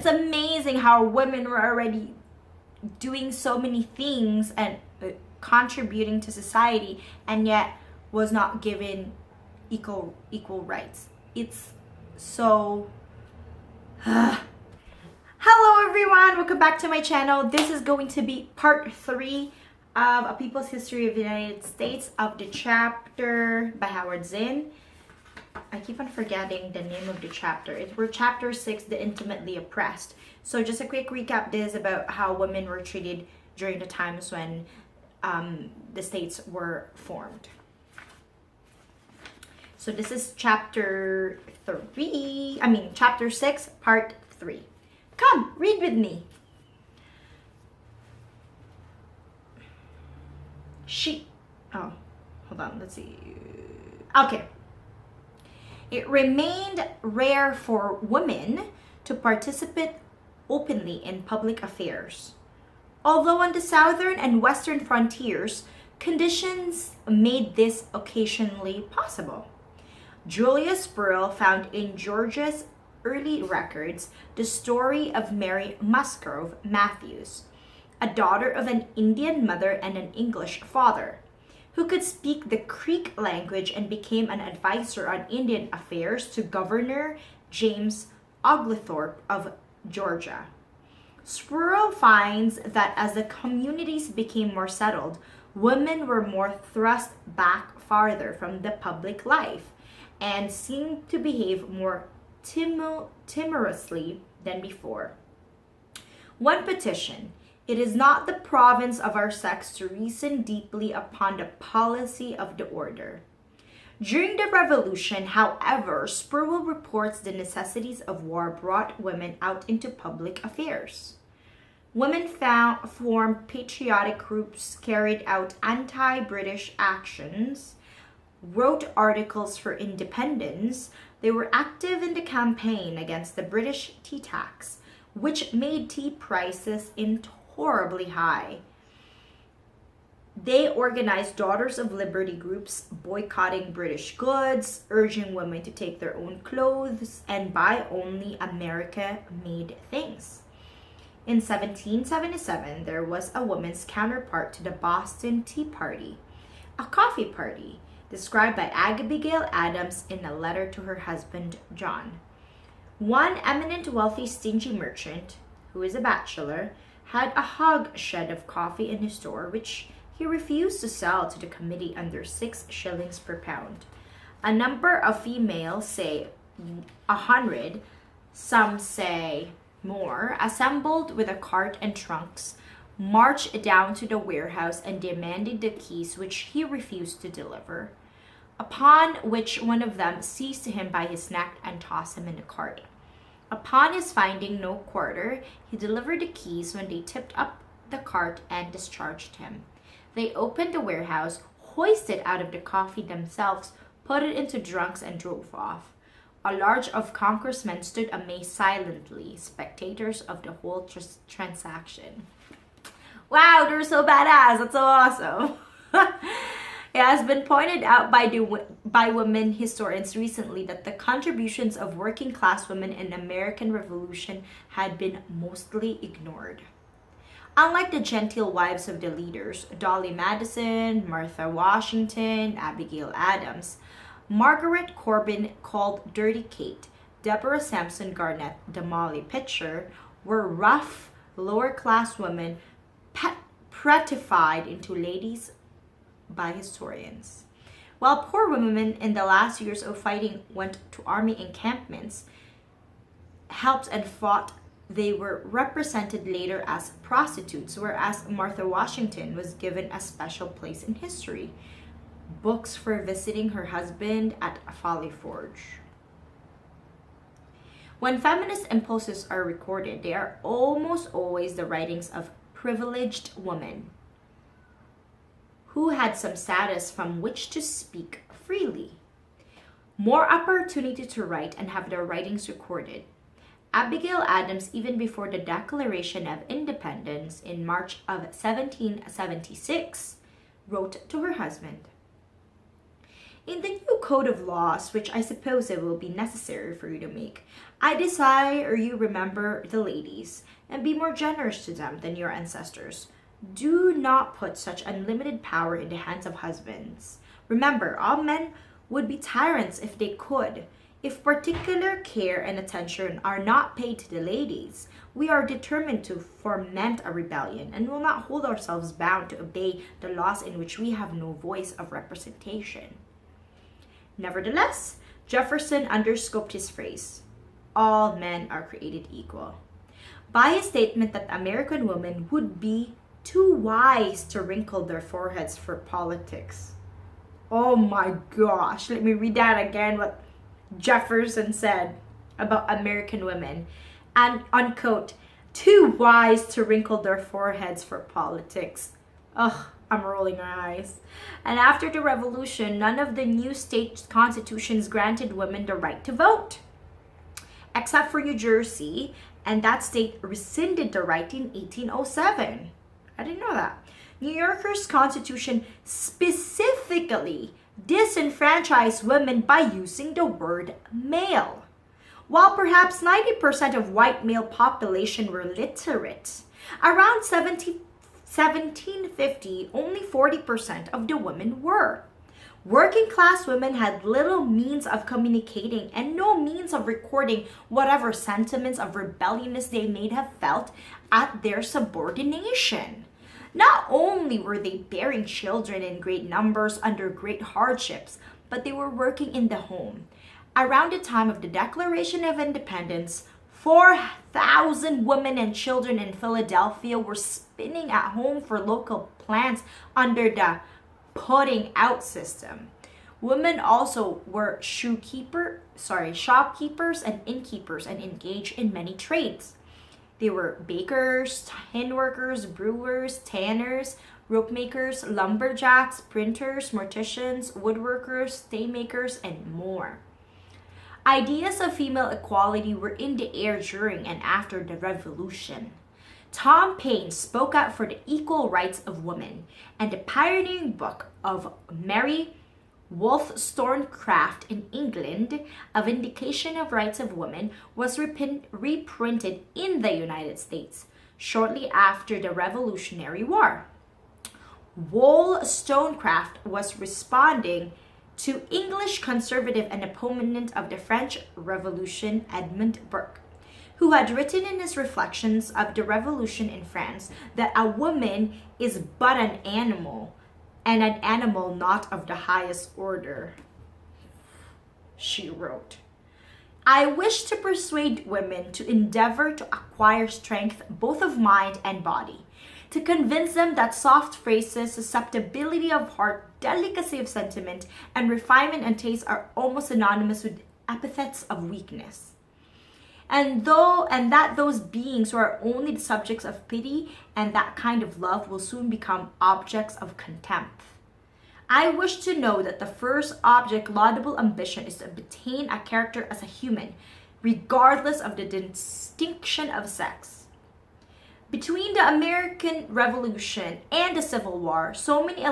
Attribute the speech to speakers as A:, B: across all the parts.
A: it's amazing how women were already doing so many things and contributing to society, and yet was not given equal rights. It's so Hello everyone, welcome back to my channel. This is going to be part 3 of A People's History of the United States, of the chapter by Howard Zinn. I keep on forgetting the name of the chapter. We're chapter 6, The Intimately Oppressed. So just a quick recap, this is about how women were treated during the times when the states were formed. So this is chapter 6, part 3. Come, read with me. Hold on, let's see. Okay. It remained rare for women to participate openly in public affairs. Although on the southern and western frontiers, conditions made this occasionally possible. Julius Burrell found in Georgia's early records the story of Mary Musgrove Matthews, a daughter of an Indian mother and an English father, who could speak the Creek language and became an advisor on Indian affairs to Governor James Oglethorpe of Georgia. Spurrell finds that as the communities became more settled, women were more thrust back farther from the public life and seemed to behave more timorously than before. One petition: "It is not the province of our sex to reason deeply upon the policy of the order." During the Revolution, however, Spurrell reports the necessities of war brought women out into public affairs. Women formed patriotic groups, carried out anti-British actions, wrote articles for independence. They were active in the campaign against the British tea tax, which made tea prices intolerably high. They organized Daughters of Liberty groups boycotting British goods, urging women to take their own clothes and buy only America-made things. In 1777, there was a woman's counterpart to the Boston Tea Party, a coffee party, described by Abigail Adams in a letter to her husband, John. One eminent wealthy stingy merchant, who is a bachelor, had a hogshead of coffee in his store, which he refused to sell to the committee under 6 shillings per pound. A number of females, say 100, some say more, assembled with a cart and trunks, marched down to the warehouse and demanded the keys, which he refused to deliver, upon which one of them seized him by his neck and tossed him in the cart. Upon his finding no quarter, he delivered the keys when they tipped up the cart and discharged him. They opened the warehouse, hoisted out of the coffee themselves, put it into drunks, and drove off. A large of congressmen stood amazed silently, spectators of the whole transaction. Wow, they're so badass. That's so awesome. It has been pointed out by women historians recently that the contributions of working class women in the American Revolution had been mostly ignored. Unlike the genteel wives of the leaders, Dolly Madison, Martha Washington, Abigail Adams, Margaret Corbin called Dirty Kate, Deborah Sampson Garnett, the Molly Pitcher, were rough, lower-class women prettified into ladies by historians. While poor women in the last years of fighting went to army encampments, helped and fought, they were represented later as prostitutes, whereas Martha Washington was given a special place in history: books for visiting her husband at Folly Forge. When feminist impulses are recorded, they are almost always the writings of privileged women who had some status from which to speak freely, more opportunity to write and have their writings recorded. Abigail Adams, even before the Declaration of Independence in March of 1776, wrote to her husband, In the new code of laws, which I suppose it will be necessary for you to make, I desire you remember the ladies and be more generous to them than your ancestors. Do not put such unlimited power in the hands of husbands. Remember, all men would be tyrants if they could. If particular care and attention are not paid to the ladies, we are determined to foment a rebellion and will not hold ourselves bound to obey the laws in which we have no voice of representation. Nevertheless, Jefferson underscoped his phrase, all men are created equal, by his statement that American women would be too wise to wrinkle their foreheads for politics. Oh my gosh, let me read that again, what Jefferson said about American women. And unquote, too wise to wrinkle their foreheads for politics. Ugh, I'm rolling my eyes. And after the revolution, none of the new state constitutions granted women the right to vote, except for New Jersey, and that state rescinded the right in 1807. I didn't know that. New Yorker's constitution specifically disenfranchised women by using the word male. While perhaps 90% of white male population were literate, around 1750, only 40% of the women were. Working class women had little means of communicating and no means of recording whatever sentiments of rebelliousness they may have felt at their subordination. Not only were they bearing children in great numbers under great hardships, but they were working in the home. Around the time of the Declaration of Independence, 4,000 women and children in Philadelphia were spinning at home for local plants under the putting out system. Women also were shopkeepers and innkeepers and engaged in many trades. They were bakers, tin workers, brewers, tanners, rope makers, lumberjacks, printers, morticians, woodworkers, staymakers, and more. Ideas of female equality were in the air during and after the Revolution. Tom Paine spoke out for the equal rights of women, and the pioneering book of Mary Wollstonecraft in England, A Vindication of Rights of Women, was reprinted in the United States shortly after the Revolutionary War. Wollstonecraft was responding to English conservative and opponent of the French Revolution Edmund Burke, who had written in his reflections of the Revolution in France that a woman is but an animal, and an animal not of the highest order. She wrote, I wish to persuade women to endeavor to acquire strength both of mind and body, to convince them that soft phrases, susceptibility of heart, delicacy of sentiment, and refinement and taste are almost synonymous with epithets of weakness. And that those beings who are only the subjects of pity and that kind of love will soon become objects of contempt. I wish to know that the first object laudable ambition is to obtain a character as a human, regardless of the distinction of sex. Between the American Revolution and the Civil War, so many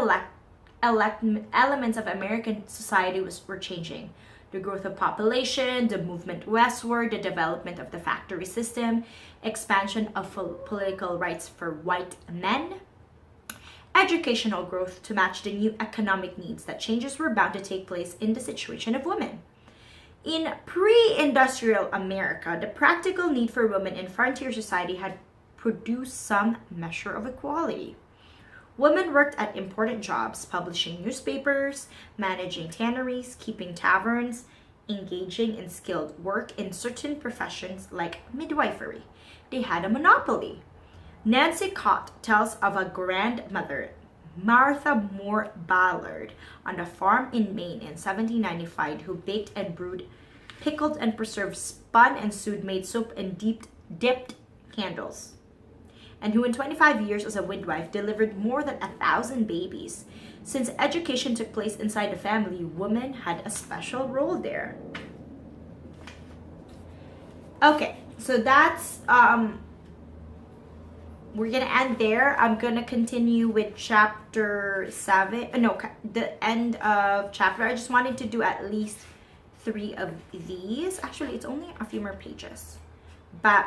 A: elements of American society were changing. The growth of population, the movement westward, the development of the factory system, expansion of political rights for white men, educational growth to match the new economic needs that changes were bound to take place in the situation of women. In pre-industrial America, the practical need for women in frontier society had produced some measure of equality. Women worked at important jobs, publishing newspapers, managing tanneries, keeping taverns, engaging in skilled work in certain professions like midwifery. They had a monopoly. Nancy Cott tells of a grandmother, Martha Moore Ballard, on a farm in Maine in 1795 who baked and brewed, pickled and preserved, spun and sewed, made soap and dipped candles, and who in 25 years as a midwife delivered more than 1,000 babies. Since education took place inside the family, women had a special role there. Okay, so that's we're gonna end there. I'm gonna continue with chapter 7. No, the end of chapter. I just wanted to do at least 3 of these. Actually, it's only a few more pages, but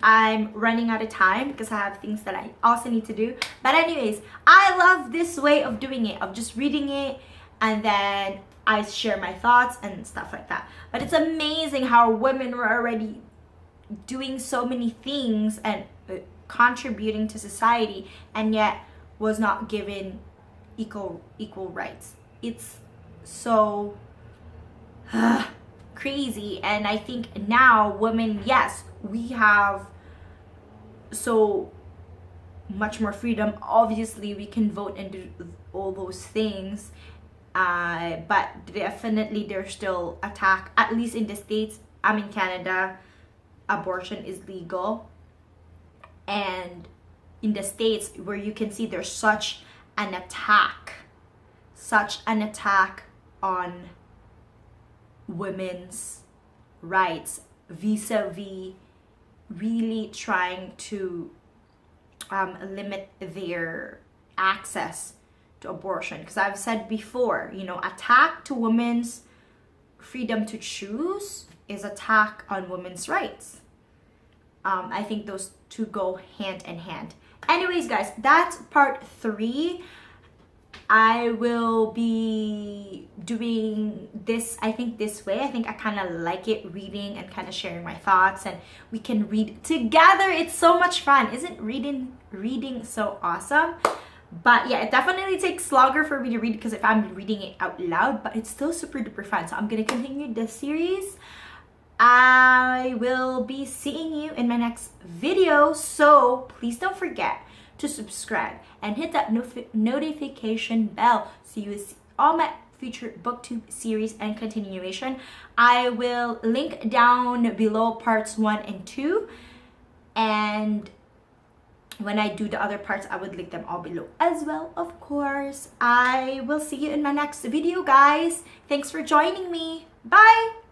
A: I'm running out of time because I have things that I also need to do. But anyways, I love this way of doing it, of just reading it and then I share my thoughts and stuff like that. But it's amazing how women were already doing so many things and contributing to society, and yet was not given equal rights. It's so crazy. And I think now women, yes, we have so much more freedom. Obviously we can vote and do all those things, but definitely there's still attack. At least in the States, I'm in Canada, abortion is legal, and in the States where you can see there's such an attack on women's rights, vis-a-vis really trying to limit their access to abortion. Because I've said before, you know, attack to women's freedom to choose is attack on women's rights. I think those two go hand in hand. Anyways, guys, that's part 3. I will be doing this, I think, this way. I think I kind of like it, reading and kind of sharing my thoughts, and we can read together. It's so much fun. Isn't reading so awesome? But yeah, it definitely takes longer for me to read because if I'm reading it out loud, but it's still super duper fun. So I'm going to continue this series. I will be seeing you in my next video, so please don't forget to subscribe and hit that notification bell so you will see all my future booktube series and continuation. I will link down below parts 1 and 2, and when I do the other parts, I would link them all below as well, of course. I will see you in my next video, guys. Thanks for joining me. Bye!